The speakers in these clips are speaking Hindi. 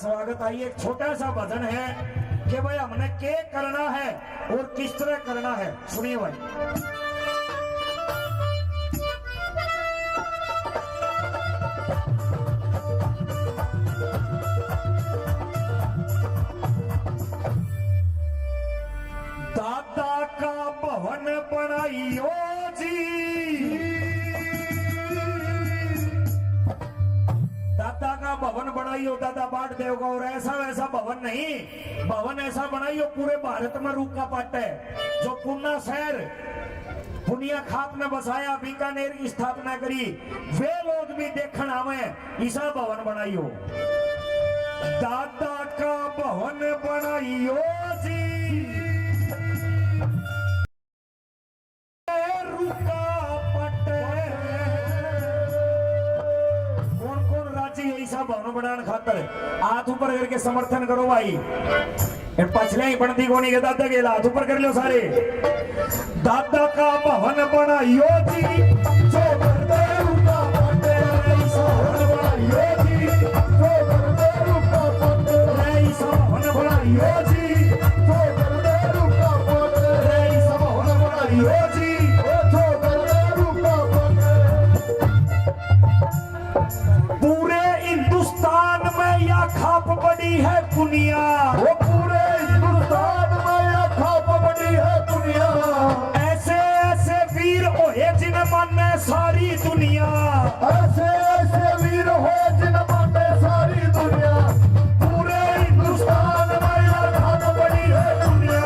स्वागत। आइए, एक छोटा सा भजन है कि भाई हमने क्या करना है और किस तरह करना है। सुनिए भाई। दादा का भवन बनाइयो जी, दादा का भवन बनाइयो, दादा बांट देगा। और ऐसा वैसा भवन नहीं, भवन ऐसा बनाइयो पूरे भारत में रूप का पट है। जो पुन्ना शहर पुनिया खाप ने बसाया, बीकानेर की स्थापना करी, वे लोग भी देखना हमें ऐसा भवन बनाइयो। दादा का भवन बनाइयो जी, भवन बनाने खातर हाथ ऊपर करके समर्थन करो भाई। पछले ही बनती को नहीं, दादा के हाथ ऊपर कर लो सारे। दादा का भवन बनाइयो जी, जो करते रुका पटे, ऐसा भवन बनाइयो जी, जो करते रुका पटे, ऐसा भवन बनाइयो जी, जो करते रुका पटे, ऐसा भवन बनाइयो जी, जो करते रुका पटे। पूरे हिंदुस्तान में या खाप बड़ी है पुनिया, वो पूरे हिंदुस्तान में या खाप बड़ी है पुनिया। ऐसे ऐसे वीर होए जिन माने सारी दुनिया, ऐसे ऐसे वीर होए जिन माने सारी दुनिया। पूरे हिंदुस्तान में या खाप बड़ी है पुनिया,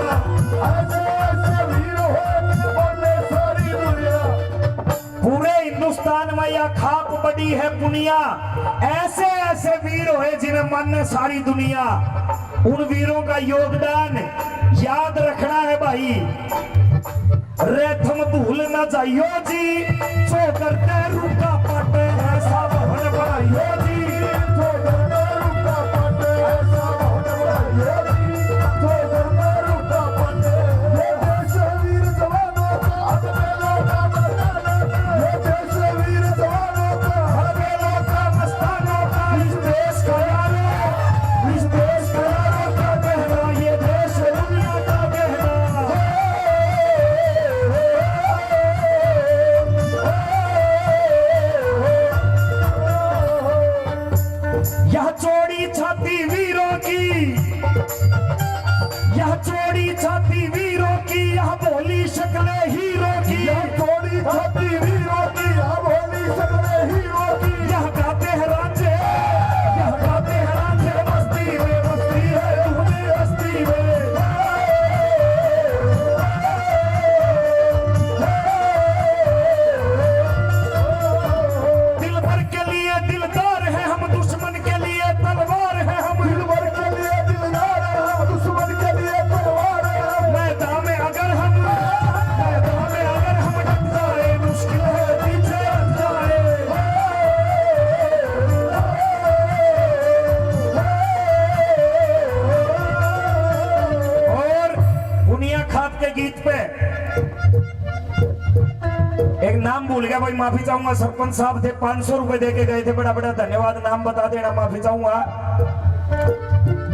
ऐसे ऐसे वीर होए जिन माने सारी दुनिया। पूरे हिंदुस्तान में या खाप बड़ी है पुनिया, ऐसे ऐसे वीर हुए जिन्हें मन सारी दुनिया। उन वीरों का योगदान याद रखना है भाई, रेथम भूल ना जाइयो जी, जो करते रुका पटे, ऐसा भवन बनाइयो जी, जो करते रुका पटे, ऐसा भवन बनाइयो जी, जो करते रुका पटे। ये देश वीर जवानों का हथेलियों का मस्ताना, ये देश वीर जवानों का हथेलियों का मस्ताना। इस देश का यारो, इस देश का यारो का कहना, ये देश दुनिया का कहना। यह चौड़ी छाती वीरों की, यह चौड़ी छाती वीरों की, यह बोली शक्लें हीरों की, यह चौड़ी छाती वीरों की, यह बोली शक्लें हीरों की। यह गाते हैं रांझे, यह गाते हैं रांझे मस्ती में, मस्ती है तुम्हारी हस्ती में। दिल भर के लिए दिलदार है हम, दुश्मन के लिए तलवार है हम। दिल भर के लिए दिलदार है हम, दुश्मन के लिए तलवार है हम। मैदान में अगर हम, मैदान में अगर हम डट जाए, मुश्किल है पीछे हट जाए। और पुनिया खाप के गीत पे एक नाम भूल गया भाई, माफी चाहूंगा। सरपंच साहब थे, 500 रुपए देके गए थे, बड़ा बड़ा धन्यवाद। नाम बता देना, माफी चाहूंगा।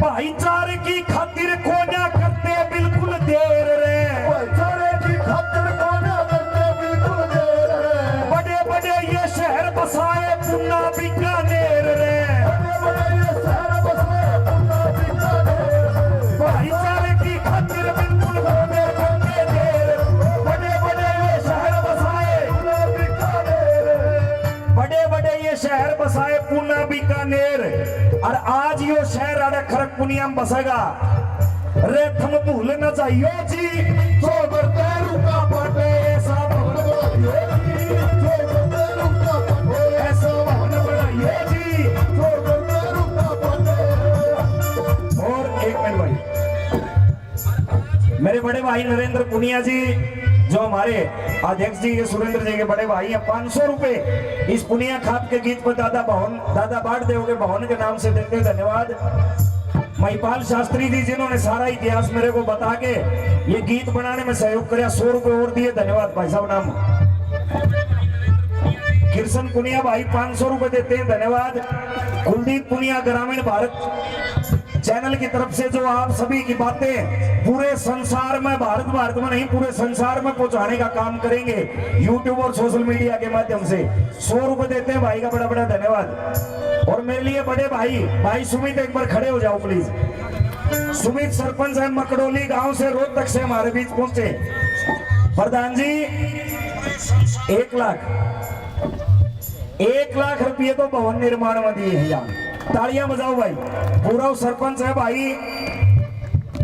भाईचारे की खातिर कोना करते बिल्कुल देर रे, भाईचारे की खातिर कोना करते बिल्कुल देर रे। बड़े बड़े ये शहर बसाए पुन्ना बीकानेर रे, बड़े बड़े ये शहर बसाए पुन्ना बीकानेर रे। भाईचारे की खातिर बिल्कुल कोने कोने देर, बड़े बड़े ये शहर बसाए पुन्ना बीकानेर रे, बड़े बड़े ये शहर बसाए पुन्ना बीकानेर। और आज यो शहर अरे खरक पुनिया में बसेगा। रेथम भूल न जाइयो जी, जो करते रुका पटे, ऐसा भवन बनाइयो जी, जो करते रुका पटे, ऐसा भवन बनाइयो जी, जो करते रुका पटे। और एक मिनट भाई, मेरे बड़े भाई नरेंद्र पुनिया जी, जो हमारे अध्यक्ष जी के सुरेंद्र जी के बड़े भाई हैं, 500 रुपए इस पुनिया खाप के गीत पर दादा भवन, दादा बांट देवगे भवन के नाम से देते, धन्यवाद। महिपाल शास्त्री जी, जिन्होंने सारा इतिहास मेरे को बता के ये गीत बनाने में सहयोग किया, 100 रुपए और दिए, धन्यवाद भाई साहब। नाम किरसन पुनिया भाई 500 रुपए देते हैं, धन्यवाद। कुलदीप पुनिया ग्रामीण भारत चैनल की तरफ से जो आप सभी की बातें पूरे संसार में, भारत में नहीं पूरे संसार में पहुंचाने का काम करेंगे यूट्यूब और सोशल मीडिया के माध्यम से। 100 रुपए देते हैं भाई का बड़ा बड़ा धन्यवाद। और मेरे लिए बड़े भाई सुमित एक बार खड़े हो जाओ प्लीज। सुमित सरपंच है मकड़ोली गांव से, रोहतक से हमारे बीच पहुंचे। प्रधान जी 1 लाख रुपये तो भवन निर्माण में दिए हैं यहाँ। तालियां बजाओ भाई। पूरा सरपंच है भाई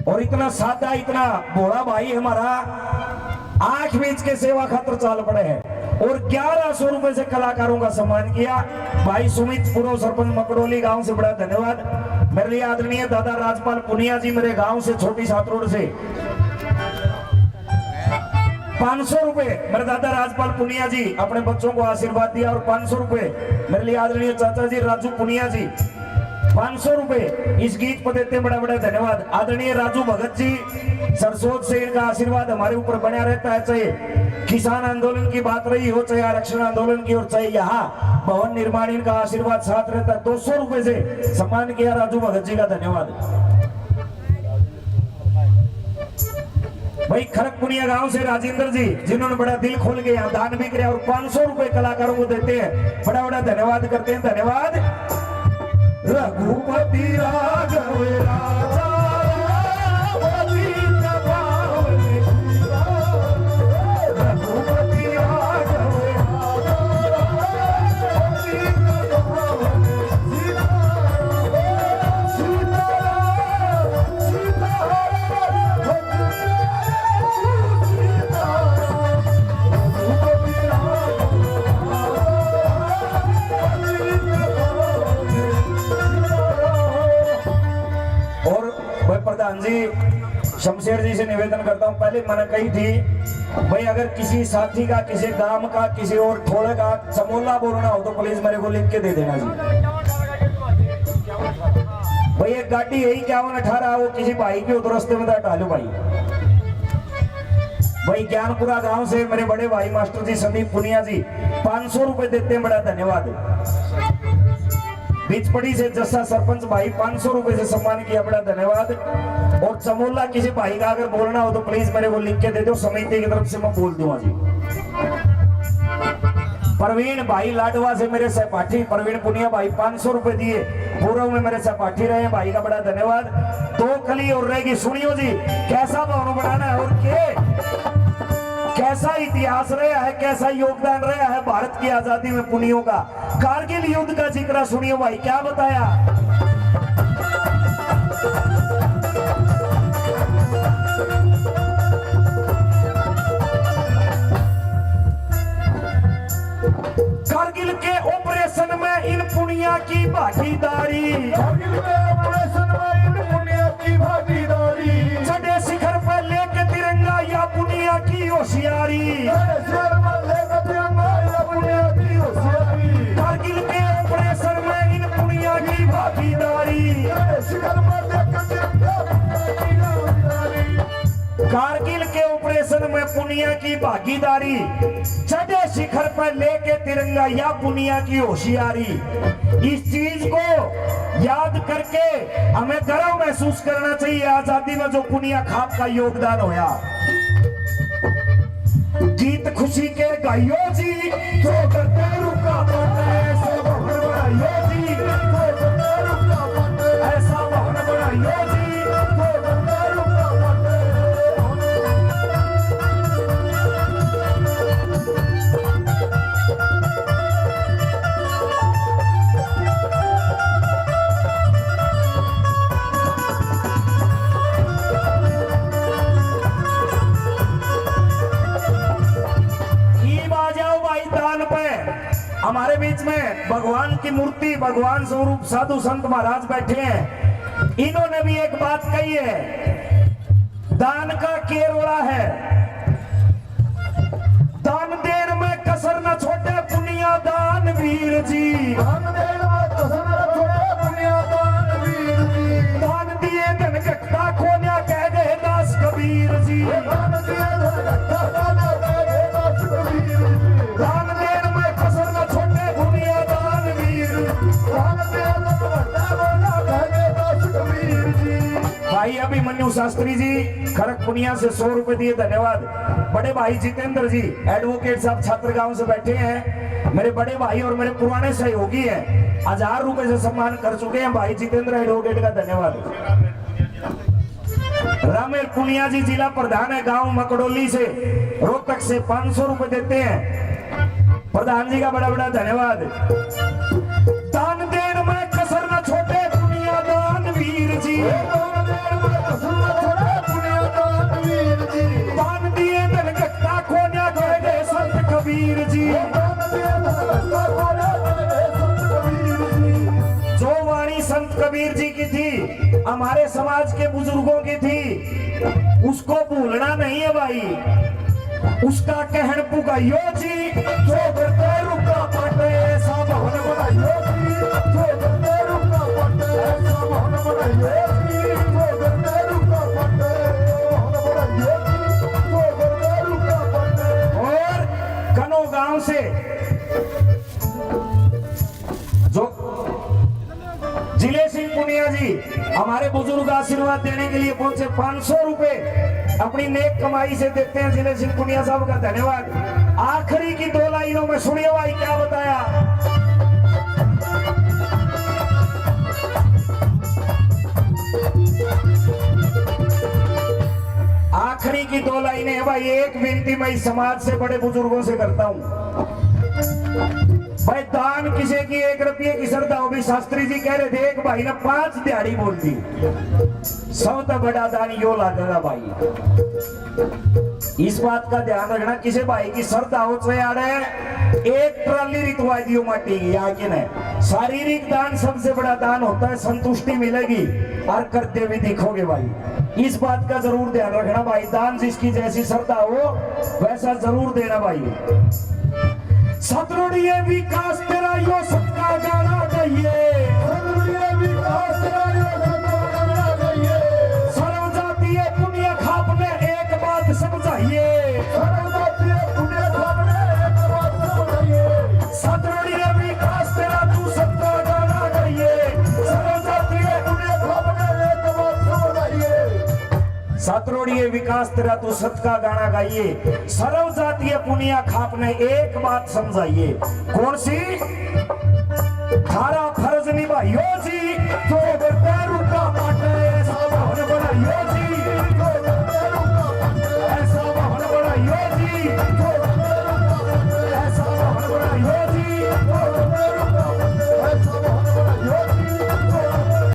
और इतना सादा इतना भोला भाई हमारा, आंख बीच के सेवा खातर चाल पड़े हैं। और 1100 रुपए से कलाकारों का सम्मान किया भाई सुमित पूर्व सरपंच मकड़ोली गांव से, बड़ा धन्यवाद। मेरे लिए आदरणीय दादा राजपाल पुनिया जी मेरे गांव से, छोटी सात रोड से 500 रुपए मेरे दादा राजपाल पुनिया जी अपने बच्चों को आशीर्वाद दिया। और 500 रुपए मेरे लिए आदरणीय चाचा जी राजू पुनिया जी 500 रुपए इस गीत पर देते, बड़ा बड़ा धन्यवाद। आदरणीय राजू भगत जी सरसोद से, इनका आशीर्वाद हमारे ऊपर बना रहता है, चाहे किसान आंदोलन की बात रही हो, चाहे आरक्षण आंदोलन की, और चाहे यहाँ भवन निर्माण, इनका आशीर्वाद साथ रहता है। 200 रुपए से सम्मान किया राजू भगत जी का, धन्यवाद। भाई खड़गपुनिया गांव से राजेंद्र जी जिन्होंने बड़ा दिल खोल के यहाँ दान भी किया और 500 रुपए कलाकारों को देते हैं, बड़ा बड़ा धन्यवाद करते हैं, धन्यवाद। रघुपति राघव राजा प्रधान जी शमशेर जी से निवेदन करता हूं, पहले मैंने कही थी भाई अगर किसी साथी का, किसी गांव का, किसी और ठोले का समोला बोलना हो तो प्लीज मेरे को लिख के दे देना जी। भाई एक गाड़ी यही 5118 वो किसी भाई के उधर रास्ते में हटा लो भाई। भाई ज्ञानपुरा गांव से मेरे बड़े भाई मास्टर जी संदीप पुनिया जी 500 रुपए देते हैं, बड़ा धन्यवाद। बीचपड़ी से जस्सा सरपंच भाई 500 रुपए से सम्मान किया, बड़ा धन्यवाद। और चमोला किसी भाई का अगर बोलना हो तो प्लीज मेरे को लिख के दे दो, समिति की तरफ से मैं बोल दूंगा जी। प्रवीण भाई लाडवा से मेरे सहपाठी प्रवीण पुनिया भाई 500 रुपए दिए, पूर्व में मेरे सहपाठी रहे भाई का बड़ा धन्यवाद। 2 कली और रहेगी, सुनियो जी कैसा भवन बनाना है और कैसा इतिहास रहा है, कैसा योगदान रहा है भारत की आजादी में पुनियों का। कारगिल युद्ध का जिक्र सुनियो भाई, क्या बताया। कारगिल के ऑपरेशन में इन पुनिया की भागीदारी, कारगिल के ऑपरेशन में इन पुनिया की भागीदारी, चढ़े शिखर पर लेके तिरंगा या पुनिया की होशियारी, कारगिल के ऑपरेशन में इन पुनिया की भागीदारी, कारगिल के ऑपरेशन में पुनिया की भागीदारी, चढ़े शिखर पर लेके तिरंगा या पुनिया की होशियारी। इस चीज को याद करके हमें गर्व महसूस करना चाहिए आजादी में जो पुनिया खाप का योगदान होया। गीत खुशी के गाइयो जी जो करते रुका सो भवन बनाइयो जी, जो करते रुका ऐसा भवन बनाइयो जी, जो करते रुका। हमारे बीच में भगवान की मूर्ति, भगवान स्वरूप साधु संत महाराज बैठे हैं। इन्होंने भी एक बात कही है, दान का केरोड़ा है, दान देर में कसर न छोटे पुनिया दान वीर जी, दान देर में कसर न छोटे पुनिया दान वीर जी, दान दिए धन घटता खोन्या कह गए दास कबीर जी, दान दिए धन घटता खोन्या कह गए दास कबीर जी, दान देर में कसर न छोटे पुनिया दान वीर, दान दिए धन घटता खोन्या कह गए दास कबीर भाई अभिमन्यु शास्त्री जी खड़क पुनिया से 100 रुपए दिए, धन्यवाद। बड़े भाई जितेंद्र जी एडवोकेट साहब छात्रगांव से बैठे हैं, मेरे बड़े भाई और मेरे पुराने सहयोगी हैं, 1000 रुपए से सम्मान कर चुके हैं भाई जितेंद्र एडवोकेट का धन्यवाद। रामेर पुनिया जी जिला प्रधान है गांव मकड़ोली से, रोहतक से 500 रुपए देते हैं, प्रधान जी का बड़ा बड़ा धन्यवाद। दान देन में कसर न छोटे पुनिया दान वीर जी, दान दिए धन कट्टा खोन्या गए संत कबीर जी। जो वाणी संत कबीर जी की थी, हमारे समाज के बुजुर्गों की थी, उसको भूलना नहीं है भाई। उसका कहन पुगाइयो जी, जो करते रुका पाटे ऐसा भवन बनाइयो जी, जो करते रुका पाटे ऐसा भवन बनाइयो जी, जो करते रुका पाटे भवन बनाइयो जी, जो करते रुका पाटे। और कनो गांव से जो जिले सिंह पुनिया जी हमारे बुजुर्ग आशीर्वाद देने के लिए पहुंचे, 500 रुपए अपनी नेक कमाई से देते हैं जिले सिंह पुनिया साहब का धन्यवाद। आखिरी की 2 लाइनों में सुनिए भाई क्या बताया। आखिरी की 2 लाइनें है भाई। एक विनती मैं इस समाज से बड़े बुजुर्गों से करता हूं भाई, दान किसी की 1 रुपये की श्रद्धा होगी। शास्त्री जी कह रहे थे एक भाई ने 5 दिहाड़ी बोल दी, सब तो बड़ा दान यो लागेगा भाई। इस बात का ध्यान रखना, किसी भाई की श्रद्धा हो तो यार 1 ट्राली रितवा दियो माटी की याकिन है। शारीरिक दान सबसे बड़ा दान होता है, संतुष्टि मिलेगी और करते हुए दिखोगे भाई। इस बात का जरूर ध्यान रखना भाई, दान जिसकी जैसी श्रद्धा हो वैसा जरूर देना भाई। सतरुड़िए विकास तेरा यो सबका गाना गाइए, सतरुड़िए विकास तेरा यो सबका गाना गाइए। सर्व जातीय पुण्य खाप ने एक बात समझाइए, सर्व जातीय पुण्य खाप ने एक बात समझाइए। सतरुड़िए विकास तेरा तू सबका गाना गाइए, सर्व जातीय पुण्य खाप ने एक बात समझाइए। सतरोड़िए विकास तेरा तू सत का गाना गाइए, सर्व जातीय पुनिया खाप ने एक बात समझाइए। कौन सी? थारा फर्ज निभाइयो जी, जो